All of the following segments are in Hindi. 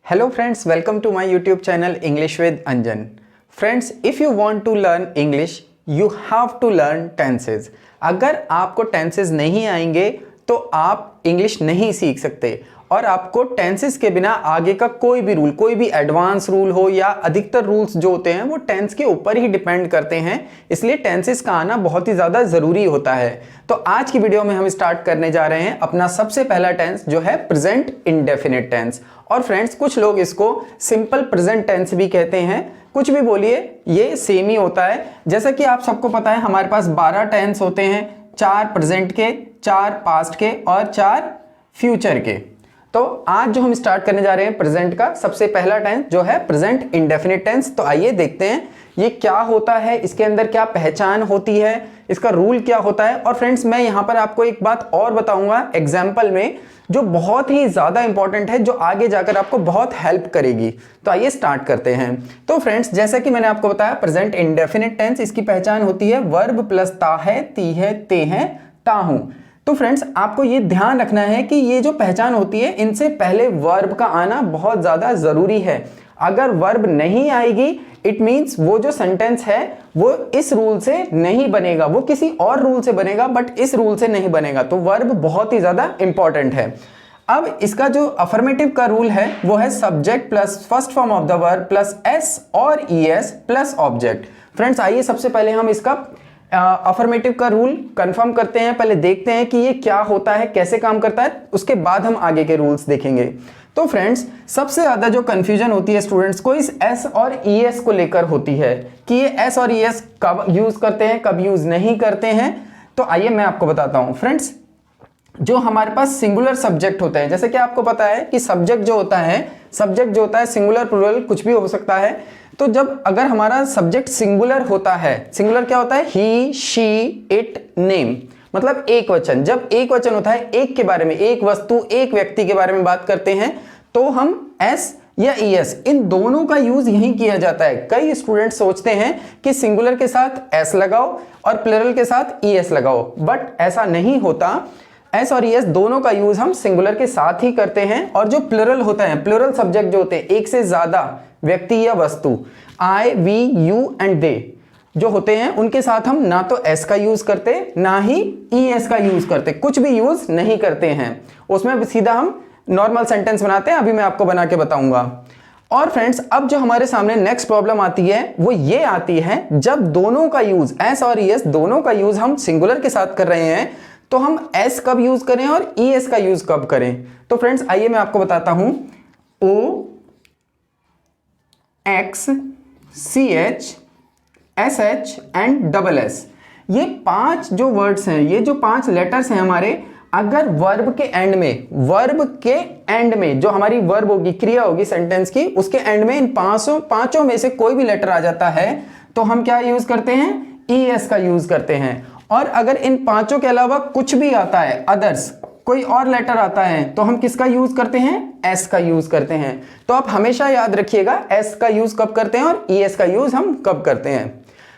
Hello friends, welcome to my YouTube channel English with Anjan. Friends, if you want to learn English, you have to learn tenses. अगर आपको tenses नहीं आएंगे तो आप English नहीं सीख सकते और आपको टेंसेस के बिना आगे का कोई भी रूल, कोई भी एडवांस रूल हो या अधिकतर रूल्स जो होते हैं वो टेंस के ऊपर ही डिपेंड करते हैं, इसलिए टेंसेस का आना बहुत ही ज़्यादा ज़रूरी होता है। तो आज की वीडियो में हम स्टार्ट करने जा रहे हैं अपना सबसे पहला टेंस जो है प्रेजेंट इंडेफिनिट टेंस। और फ्रेंड्स, कुछ लोग इसको सिंपल प्रेजेंट टेंस भी कहते हैं, कुछ भी बोलिए ये सेम ही होता है। जैसा कि आप सबको पता है हमारे पास 12 टेंस होते हैं, 4 प्रेजेंट के, 4 पास्ट के और 4 फ्यूचर के। तो आज जो हम स्टार्ट करने जा रहे हैं प्रेजेंट का सबसे पहला टेंस जो है प्रेजेंट इंडेफिनिट टेंस। तो आइए देखते हैं ये क्या होता है, इसके अंदर क्या पहचान होती है, इसका रूल क्या होता है। और फ्रेंड्स, मैं यहां पर आपको एक बात और बताऊंगा एग्जाम्पल में जो बहुत ही ज्यादा इंपॉर्टेंट है, जो आगे जाकर आपको बहुत हेल्प करेगी। तो आइए स्टार्ट करते हैं। तो फ्रेंड्स, जैसा कि मैंने आपको बताया प्रेजेंट इंडेफिनिट टेंस, इसकी पहचान होती है वर्ब प्लस ता है, ती है, ते हैं, ता हूं। तो फ्रेंड्स, आपको ये ध्यान रखना है कि ये जो पहचान होती है इनसे पहले वर्ब का आना बहुत ज्यादा जरूरी है। अगर वर्ब नहीं आएगी इट मींस वो जो सेंटेंस है वो इस रूल से नहीं बनेगा, वो किसी और रूल से बनेगा बट इस रूल से नहीं बनेगा। तो वर्ब बहुत ही ज्यादा इंपॉर्टेंट है। अब इसका जो अफर्मेटिव का रूल है वो है subject plus first form of the verb plus S और ईएस प्लस ऑब्जेक्ट। फ्रेंड्स, आइए सबसे पहले हम इसका अफर्मेटिव का रूल कंफर्म करते हैं, पहले देखते हैं कि ये क्या होता है, कैसे काम करता है, उसके बाद हम आगे के रूल्स देखेंगे। तो फ्रेंड्स, सबसे ज्यादा जो कंफ्यूजन होती है स्टूडेंट्स को इस एस और ईएस को लेकर होती है कि ये एस और ईएस कब यूज करते हैं, कब यूज नहीं करते हैं। तो आइए मैं आपको बताता हूं। फ्रेंड्स, जो हमारे पास सिंगुलर सब्जेक्ट होते हैं, जैसे कि आपको पता है कि सब्जेक्ट जो होता है सिंगुलर प्लूरल कुछ भी हो सकता है। तो जब अगर हमारा सब्जेक्ट सिंगुलर होता है, सिंगुलर क्या होता है, ही, शी, इट, नेम, मतलब एक वचन। जब एक वचन होता है, एक के बारे में, एक वस्तु, एक व्यक्ति के बारे में बात करते हैं, तो हम एस या ईएस इन दोनों का यूज यही किया जाता है। कई स्टूडेंट सोचते हैं कि सिंगुलर के साथ एस लगाओ और प्लूरल के साथ ईएस लगाओ, बट ऐसा नहीं होता। एस और ईएस दोनों का यूज हम सिंगुलर के साथ ही करते हैं। और जो प्लूरल होता है, प्लूरल सब्जेक्ट जो होते हैं, एक से ज्यादा व्यक्ति या वस्तु, आई, वी, यू एंड दे जो होते हैं, उनके साथ हम ना तो एस का यूज करते ना ही ईएस का यूज करते, कुछ भी यूज नहीं करते हैं। उसमें सीधा हम नॉर्मल सेंटेंस बनाते हैं, अभी मैं आपको बना के बताऊंगा। और फ्रेंड्स, अब जो हमारे सामने नेक्स्ट प्रॉब्लम आती है वो ये आती है जब दोनों का यूज, एस और ईएस दोनों का यूज हम सिंगुलर के साथ कर रहे हैं, तो हम एस कब यूज करें और ईएस का यूज कब करें। तो फ्रेंड्स, आइए मैं आपको बताता हूं। O, X, C H, S H and double S, ये 5 जो वर्ड्स हैं, ये जो 5 लेटर्स हैं हमारे, अगर वर्ब के एंड में जो हमारी वर्ब होगी, क्रिया होगी सेंटेंस की, उसके एंड में इन पांचों में से कोई भी लेटर आ जाता है तो हम क्या यूज करते हैं, ईएस का यूज करते हैं। और अगर इन 5 के अलावा कुछ भी आता है, अदर्स कोई और लेटर आता है, तो हम किसका यूज करते हैं, एस का यूज करते हैं। तो आप हमेशा याद रखिएगा एस का यूज कब करते हैं और ईएस का यूज हम कब करते हैं।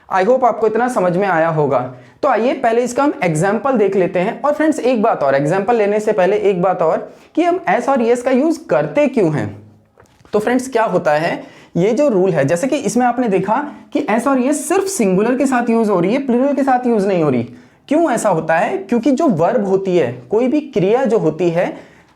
आई होप आपको इतना समझ में आया होगा। तो आइए पहले इसका हम एग्जाम्पल देख लेते हैं। और फ्रेंड्स, एक बात और, एग्जाम्पल लेने से पहले एक बात और कि हम एस और ईएस का यूज करते क्यों हैं। तो फ्रेंड्स, क्या होता है, ये जो रूल है, जैसे कि इसमें आपने देखा कि एस और ईएस सिर्फ सिंगुलर के साथ यूज हो रही है, प्लूरल के साथ यूज नहीं हो रही। क्यों ऐसा होता है, क्योंकि जो वर्ब होती है, कोई भी क्रिया जो होती है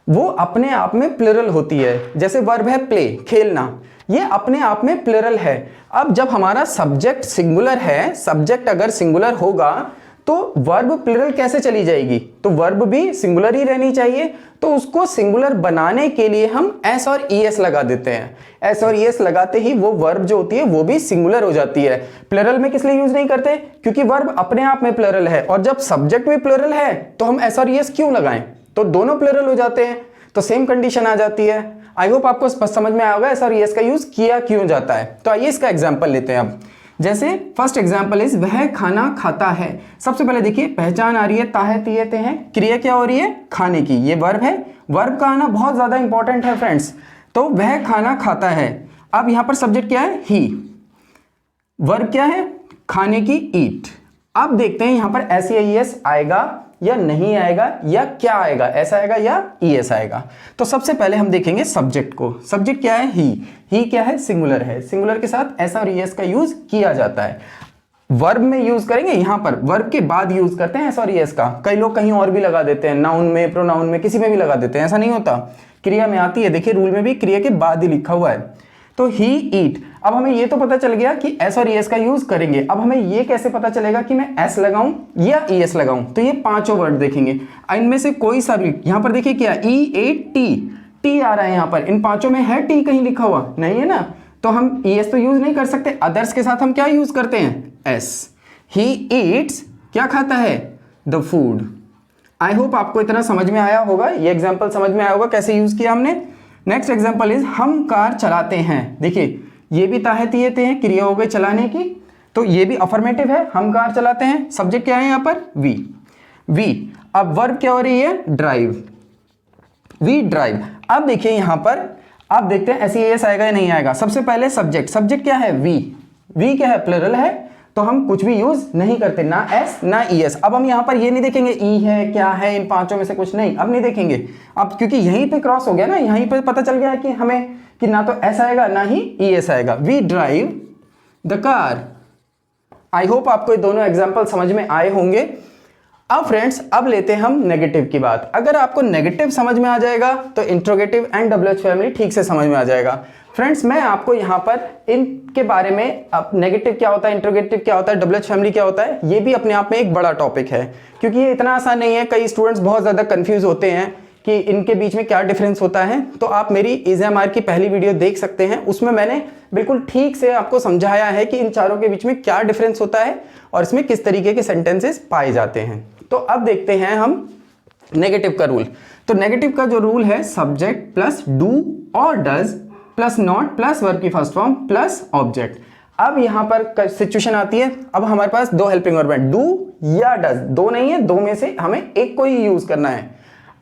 वो अपने आप में प्लूरल होती है। जैसे वर्ब है प्ले, खेलना, ये अपने आप में प्लूरल है। अब जब हमारा सब्जेक्ट सिंगुलर है, सब्जेक्ट अगर सिंगुलर होगा तो वर्ब प्लूरल कैसे चली जाएगी, तो वर्ब भी सिंगुलर ही रहनी चाहिए। तो उसको सिंगुलर बनाने के लिए हम एस और ईएस लगा देते हैं। एस और ईएस लगाते ही वो वर्ब जो होती है वो भी सिंगुलर हो जाती है। प्लूरल में किस लिए यूज नहीं करते, क्योंकि वर्ब अपने आप में प्लूरल है, और जब सब्जेक्ट भी प्लूरल है तो हम एस और ईएस क्यों लगाएं, तो दोनों प्लूरल हो जाते हैं, तो सेम कंडीशन आ जाती है। आई होप आपको समझ में आया होगा एस और ईएस का यूज किया क्यों जाता है। तो आइए इसका एग्जाम्पल लेते हैं। अब जैसे फर्स्ट एग्जाम्पल इज वह खाना खाता है। सबसे पहले देखिए पहचान आ रही है, ताहे तिये ते हैं, क्रिया क्या हो रही है, खाने की, ये वर्ब है। वर्ब का आना बहुत ज्यादा इंपॉर्टेंट है फ्रेंड्स। तो वह खाना खाता है, अब यहां पर सब्जेक्ट क्या है, ही, वर्ब क्या है, खाने की, ईट। अब देखते हैं यहां पर SEIS आएगा या नहीं आएगा, या क्या आएगा, एस आएगा या ES आएगा। तो सबसे पहले हम देखेंगे सब्जेक्ट को। सब्जेक्ट क्या है? ही क्या है? सिंगुलर है। सिंगुलर के साथ S और ES का यूज किया जाता है। वर्ब में यूज करेंगे, यहां पर वर्ब के बाद यूज करते हैं S और ES का। कई लोग कहीं और भी लगा देते हैं, नाउन में, प्रोनाउन में, किसी में भी लगा देते हैं, ऐसा नहीं होता। क्रिया में आती है, देखिए रूल में भी क्रिया के बाद ही लिखा हुआ है। तो ही ईट, अब हमें ये तो पता चल गया कि S और ES का यूज करेंगे। अब हमें ये कैसे पता चलेगा कि मैं S लगाऊं या ES लगाऊं? तो ये पांचों वर्ड देखेंगे, इनमें से कोई सा भी। यहां पर देखिए क्या E-A-T, टी आ रहा है यहां पर, इन पांचों में है टी कहीं लिखा हुआ? नहीं है ना, तो हम ES तो यूज नहीं कर सकते। अदर्स के साथ हम क्या यूज करते हैं? S। ही ईट्स, क्या खाता है? The food. आई होप आपको इतना समझ में आया होगा, ये एग्जाम्पल समझ में आया होगा कैसे यूज किया हमने। नेक्स्ट एग्जाम्पल इज हम कार चलाते हैं। देखिए ये भी ताहतियत है, क्रिया हो गई चलाने की, तो ये भी अफर्मेटिव है, हम कार चलाते हैं। सब्जेक्ट क्या है यहाँ पर? वी। अब वर्ब क्या हो रही है? ड्राइव। We drive. अब देखिए यहां पर, अब देखते हैं SEIS आएगा या नहीं आएगा। सबसे पहले सब्जेक्ट क्या है? वी क्या है? प्लरल है, तो हम कुछ भी यूज नहीं करते, ना S ना ES। अब हम यहां पर ये नहीं देखेंगे E है क्या है, इन पांचों में से कुछ नहीं, अब नहीं देखेंगे। अब क्योंकि यहीं पे क्रॉस हो गया ना, यहीं पे पता चल गया कि हमें कि ना तो S आएगा ना ही ES आएगा। We drive the car. I hope आपको ये दोनों एग्जाम्पल समझ में आए होंगे। अब फ्रेंड्स, अब लेते हैं हम नेगेटिव की बात। अगर आपको नेगेटिव समझ में आ जाएगा तो इंट्रोगेटिव एंड WH फैमिली ठीक से समझ में आ जाएगा। फ्रेंड्स, मैं आपको यहाँ पर इनके बारे में, अब नेगेटिव क्या होता है, इंट्रोगेटिव क्या होता है, WH फैमिली क्या होता है, ये भी अपने आप में एक बड़ा टॉपिक है, क्योंकि ये इतना आसान नहीं है। कई स्टूडेंट्स बहुत ज़्यादा कंफ्यूज होते हैं कि इनके बीच में क्या डिफरेंस होता है। तो आप मेरी EZMR की पहली वीडियो देख सकते हैं, उसमें मैंने बिल्कुल ठीक से आपको समझाया है कि इन चारों के बीच में क्या डिफरेंस होता है और इसमें किस तरीके के सेंटेंसेस पाए जाते हैं। तो अब देखते हैं हम नेगेटिव का रूल। तो नेगेटिव का जो रूल है, सब्जेक्ट प्लस डू और does plus not plus verb की फर्स्ट फॉर्म प्लस ऑब्जेक्ट। अब यहां पर सिचुएशन आती है, अब हमारे पास दो हेल्पिंग वर्ब है, डू या डज। दो नहीं है, दो में से हमें एक को ही यूज करना है।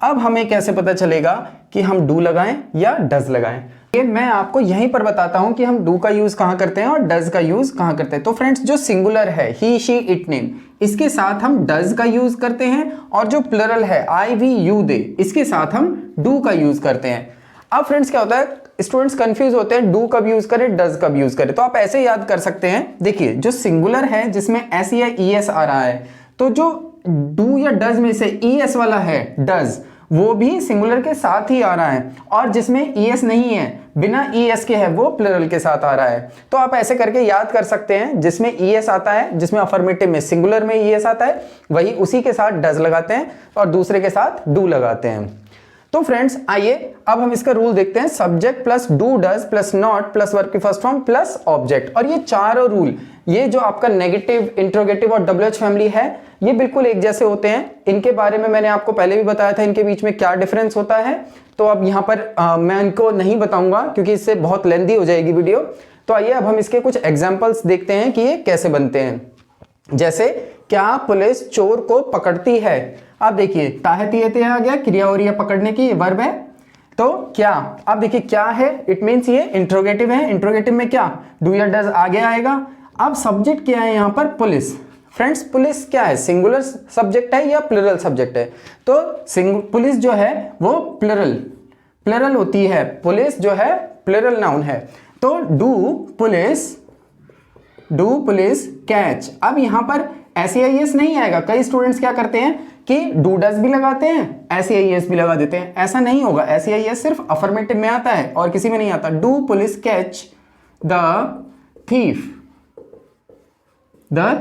अब हमें कैसे पता चलेगा कि हम डू लगाएं या डज लगाएं? ये मैं आपको यहीं पर बताता हूं कि हम डू का यूज कहां करते हैं और डज का यूज कहां करते हैं। तो फ्रेंड्स, जो सिंगुलर है ही शी इट नेम, इसके साथ हम डज का यूज करते हैं, और जो प्लरल है आई वी यू दे, इसके साथ हम डू का यूज करते हैं। अब फ्रेंड्स क्या होता है, स्टूडेंट्स कंफ्यूज होते हैं डू कब यूज करें, डज कब यूज करें। तो आप ऐसे याद कर सकते हैं, देखिए जो सिंगुलर है जिसमें एस या ES आ रहा है, तो जो डू या डज में से ES वाला है डज, वो भी सिंगुलर के साथ ही आ रहा है, और जिसमें ES नहीं है, बिना ES के है, वो प्लरल के साथ आ रहा है। तो आप ऐसे करके याद कर सकते हैं, जिसमें ES आता है, जिसमें अफर्मेटिव में सिंगुलर में ES आता है, वही उसी के साथ डज लगाते हैं और दूसरे के साथ डू लगाते हैं। तो फ्रेंड्स आइए अब हम इसका रूल देखते हैं, subject plus do does plus not plus verb की फर्स्ट फॉर्म प्लस ऑब्जेक्ट। और ये चारों रूल, ये जो आपका नेगेटिव, इंट्रोगेटिव और WH फैमिली है, ये बिल्कुल एक जैसे होते हैं। इनके बारे में मैंने आपको पहले भी बताया था, इनके बीच में क्या डिफरेंस होता है। तो अब यहाँ पर मैं इनको नहीं बताऊंगा क्योंकि इससे बहुत लेंथी हो जाएगी वीडियो। तो आइए अब हम इसके कुछ एग्जाम्पल्स देखते हैं कि ये कैसे बनते हैं। जैसे, क्या पुलिस चोर को पकड़ती है? आप देखिए ताहतियत आ गया, क्रिया हो रही है पकड़ने की, ये वर्ब है। तो क्या, अब देखिए क्या है, इट मीन्स ये इंट्रोगेटिव है। इंट्रोगेटिव में क्या, डू या डज आगे आएगा। अब सब्जेक्ट क्या है यहाँ पर, पुलिस। फ्रेंड्स, पुलिस क्या है, सिंगुलर सब्जेक्ट है या प्लरल सब्जेक्ट है? तो पुलिस जो है वो प्लरल होती है, पुलिस जो है प्लरल नाउन है। तो डू पुलिस कैच। अब यहां पर SEIS नहीं आएगा। कई स्टूडेंट्स क्या करते हैं कि डू डज भी लगाते हैं, SEIS भी लगा देते हैं। ऐसा नहीं होगा, SEIS सिर्फ अफर्मेटिव में आता है और किसी में नहीं आता। Do police catch the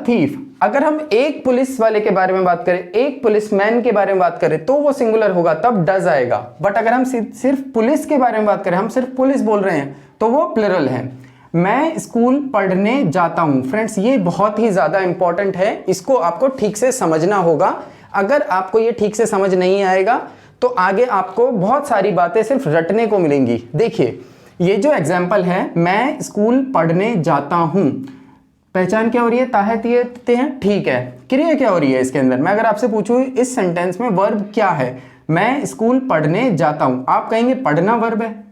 thief. अगर हम एक पुलिस वाले के बारे में बात करें, एक पुलिसमैन के बारे में बात करें, तो वो सिंगुलर होगा, तब डज आएगा। बट अगर हम सिर्फ पुलिस के बारे में बात करें, हम सिर्फ पुलिस बोल रहे हैं, तो वो प्लरल है। मैं स्कूल पढ़ने जाता हूं। फ्रेंड्स, ये बहुत ही ज्यादा इंपॉर्टेंट है, इसको आपको ठीक से समझना होगा। अगर आपको ये ठीक से समझ नहीं आएगा तो आगे आपको बहुत सारी बातें सिर्फ रटने को मिलेंगी। देखिए, ये जो एग्जाम्पल है, मैं स्कूल पढ़ने जाता हूं, पहचान क्या हो रही है, ताहतियत हैं, ठीक है। क्रिया क्या हो रही है इसके अंदर? मैं अगर आपसे पूछूं इस सेंटेंस में वर्ब क्या है, मैं स्कूल पढ़ने जाता हूं, आप कहेंगे पढ़ना वर्ब है,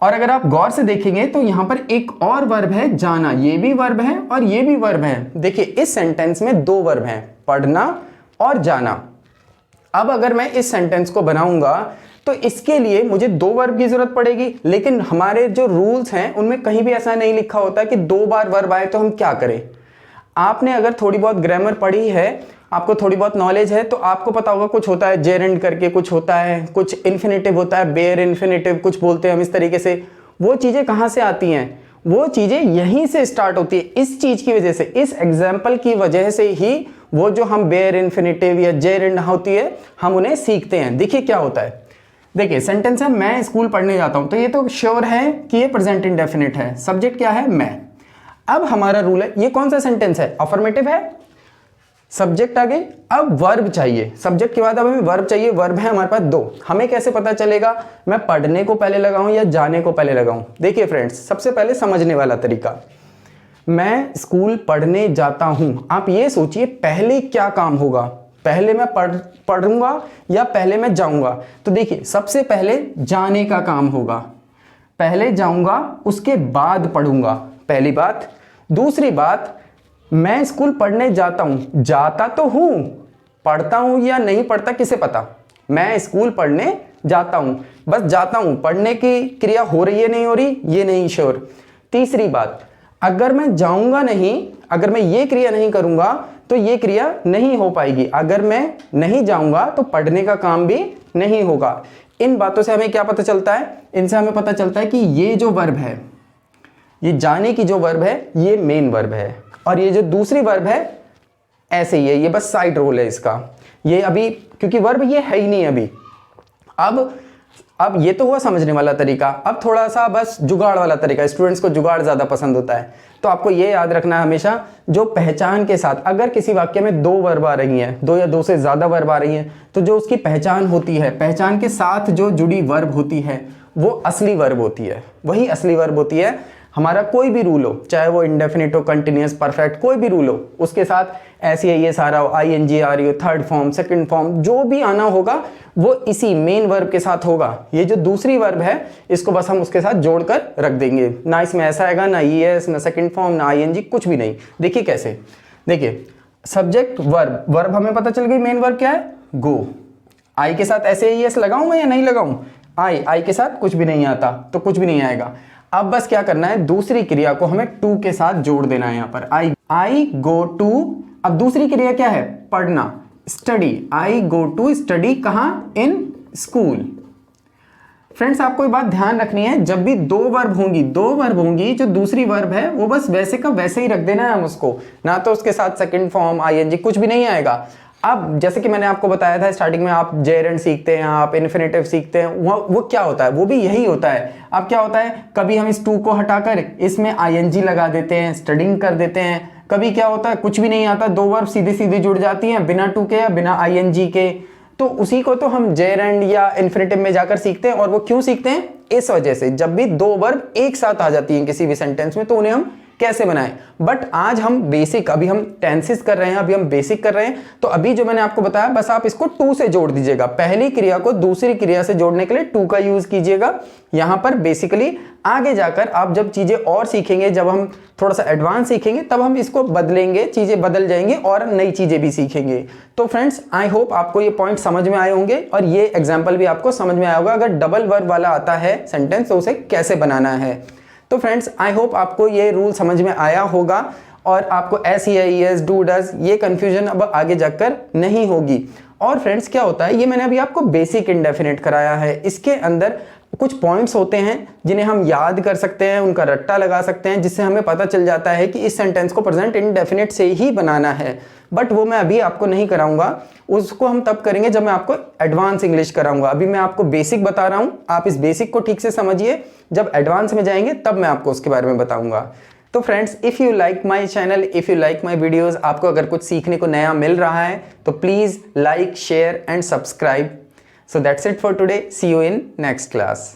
और अगर आप गौर से देखेंगे तो यहां पर एक और वर्ब है जाना, ये भी वर्ब है और ये भी वर्ब है। देखिए इस सेंटेंस में दो वर्ब हैं, पढ़ना और जाना। अब अगर मैं इस सेंटेंस को बनाऊंगा तो इसके लिए मुझे दो वर्ब की जरूरत पड़ेगी, लेकिन हमारे जो रूल्स हैं उनमें कहीं भी ऐसा नहीं लिखा होता कि दो बार वर्ब आए तो हम क्या करें। आपने अगर थोड़ी बहुत ग्रामर पढ़ी है, आपको थोड़ी बहुत नॉलेज है, तो आपको पता होगा कुछ होता है जेरेंड करके, कुछ होता है, कुछ इन्फिनेटिव होता है, बेयर इन्फिनेटिव कुछ बोलते हैं हम इस तरीके से। वो चीज़ें कहाँ से आती हैं? वो चीज़ें यहीं से स्टार्ट होती है, इस चीज़ की वजह से, इस एग्जाम्पल की वजह से ही वो जो हम बेयर इन्फिनेटिव या जेरेंड होती है हम उन्हें सीखते हैं। देखिए क्या होता है, देखिए सेंटेंस है मैं स्कूल पढ़ने जाता हूं, तो ये तो श्योर है कि ये प्रेजेंट इंडेफिनिट है, सब्जेक्ट क्या है? मैं। अब हमारा रूल है, ये कौन सा सेंटेंस है? अफर्मेटिव है, सब्जेक्ट आ गई, अब वर्ब चाहिए। सब्जेक्ट के बाद अब हमें वर्ब चाहिए, वर्ब है हमारे पास दो। हमें कैसे पता चलेगा मैं पढ़ने को पहले लगाऊं या जाने को पहले लगाऊं? देखिए फ्रेंड्स, सबसे पहले समझने वाला तरीका, मैं स्कूल पढ़ने जाता हूं, आप ये सोचिए पहले क्या काम होगा, पहले मैं पढ़ूंगा या पहले मैं जाऊंगा? तो देखिए सबसे पहले जाने का काम होगा, पहले जाऊंगा उसके बाद पढ़ूंगा, पहली बात। दूसरी बात, मैं स्कूल पढ़ने जाता हूं, जाता तो हूं, पढ़ता हूं या नहीं पढ़ता किसे पता? मैं स्कूल पढ़ने जाता हूं, बस जाता हूं, पढ़ने की क्रिया हो रही है नहीं हो रही ये नहीं श्योर। तीसरी बात, अगर मैं जाऊंगा नहीं, अगर मैं ये क्रिया नहीं करूंगा तो ये क्रिया नहीं हो पाएगी, अगर मैं नहीं जाऊंगा तो पढ़ने का काम भी नहीं होगा। इन बातों से हमें क्या पता चलता है? इनसे हमें पता चलता है कि ये जो वर्ब है, ये जाने की जो वर्ब है ये मेन वर्ब है, और ये जो दूसरी वर्ब है ऐसे ही है, ये बस साइड रोल है इसका। ये अभी क्योंकि वर्ब ये है ही नहीं अभी। अब ये तो हुआ समझने वाला तरीका, अब थोड़ा सा बस जुगाड़ वाला तरीका। स्टूडेंट्स को जुगाड़ ज़्यादा पसंद होता है, तो आपको ये याद रखना है हमेशा, जो पहचान के साथ, अगर किसी वाक्य में दो वर्ब आ रही हैं, दो या दो से ज़्यादा वर्ब आ रही हैं, तो जो उसकी पहचान होती है, पहचान के साथ जो जुड़ी वर्ब होती है वो असली वर्ब होती है, वही असली वर्ब होती है। हमारा कोई भी रूल हो, चाहे वो इंडेफिनिट हो, कंटिन्यूअस, परफेक्ट, कोई भी रूल हो, उसके साथ ऐसी है ये सारा हो, ING आ रही हो, थर्ड फॉर्म, सेकंड फॉर्म, जो भी आना होगा वो इसी मेन वर्ब के साथ होगा। ये जो दूसरी वर्ब है इसको बस हम उसके साथ जोड़कर रख देंगे, ना इसमें ऐसा आएगा, ना ES, ना सेकंड फॉर्म, ना ING, कुछ भी नहीं। देखिए कैसे, देखिए सब्जेक्ट वर्ब, वर्ब हमें पता चल गई मेन वर्ब क्या है, गो। आई के साथ ऐसे ES लगाऊं मैं या नहीं लगाऊं? आई के साथ कुछ भी नहीं आता तो कुछ भी नहीं आएगा। अब बस क्या करना है, दूसरी क्रिया को हमें टू के साथ जोड़ देना है। यहाँ पर आई गो टू, अब दूसरी क्रिया क्या है? पढ़ना, study. I go to study, कहां? In school. फ्रेंड्स आपको ये बात ध्यान रखनी है, जब भी दो वर्ब होंगी, जो दूसरी वर्ब है वो बस वैसे का वैसे ही रख देना है हम उसको, ना तो उसके साथ सेकंड फॉर्म, ING कुछ भी नहीं आएगा। अब जैसे कि मैंने आपको बताया था स्टार्टिंग में, आप जेरेंड सीखते हैं, आप इन्फिनेटिव सीखते हैं, वो क्या होता है? वो भी यही होता है। अब क्या होता है, कभी हम इस टू को हटाकर इसमें ING लगा देते हैं, स्टडिंग कर देते हैं। कभी क्या होता है, कुछ भी नहीं आता, दो वर्ब सीधे सीधे जुड़ जाती हैं बिना टू के या बिना ING के, तो उसी को तो हम जेरेंड या इन्फिनेटिव में जाकर सीखते हैं। और वो क्यों सीखते हैं? इस वजह से, जब भी दो वर्ब एक साथ आ जाती हैं किसी भी सेंटेंस में तो उन्हें हम कैसे बनाएं। बट आज हम बेसिक, अभी हम टेंसेस कर रहे हैं, अभी हम बेसिक कर रहे हैं, तो अभी जो मैंने आपको बताया बस आप इसको टू से जोड़ दीजिएगा। पहली क्रिया को दूसरी क्रिया से जोड़ने के लिए टू का यूज कीजिएगा। यहां पर बेसिकली आगे जाकर आप जब चीजें और सीखेंगे, जब हम थोड़ा सा एडवांस सीखेंगे, तब हम इसको बदलेंगे, चीजें बदल जाएंगी और नई चीजें भी सीखेंगे। तो फ्रेंड्स आई होप आपको ये पॉइंट समझ में आए होंगे और ये एग्जाम्पल भी आपको समझ में आया होगा। अगर डबल वर्ब वाला आता है सेंटेंस तो उसे कैसे बनाना है। तो फ्रेंड्स आई होप आपको ये रूल समझ में आया होगा और आपको SES, डू, डज, ये कंफ्यूजन अब आगे जाकर नहीं होगी। और फ्रेंड्स क्या होता है, ये मैंने अभी आपको बेसिक इंडेफिनिट कराया है, इसके अंदर कुछ पॉइंट्स होते हैं जिन्हें हम याद कर सकते हैं, उनका रट्टा लगा सकते हैं, जिससे हमें पता चल जाता है कि इस सेंटेंस को प्रेजेंट इंडेफिनिट से ही बनाना है। बट वो मैं अभी आपको नहीं कराऊंगा, उसको हम तब करेंगे जब मैं आपको एडवांस इंग्लिश कराऊंगा। अभी मैं आपको बेसिक बता रहा हूं, आप इस बेसिक को ठीक से समझिए, जब एडवांस में जाएंगे तब मैं आपको उसके बारे में बताऊंगा। तो friends if you like my channel, if you like my videos, आपको अगर कुछ सीखने को नया मिल रहा है तो please like, share and subscribe. So that's it for today. See you in next class.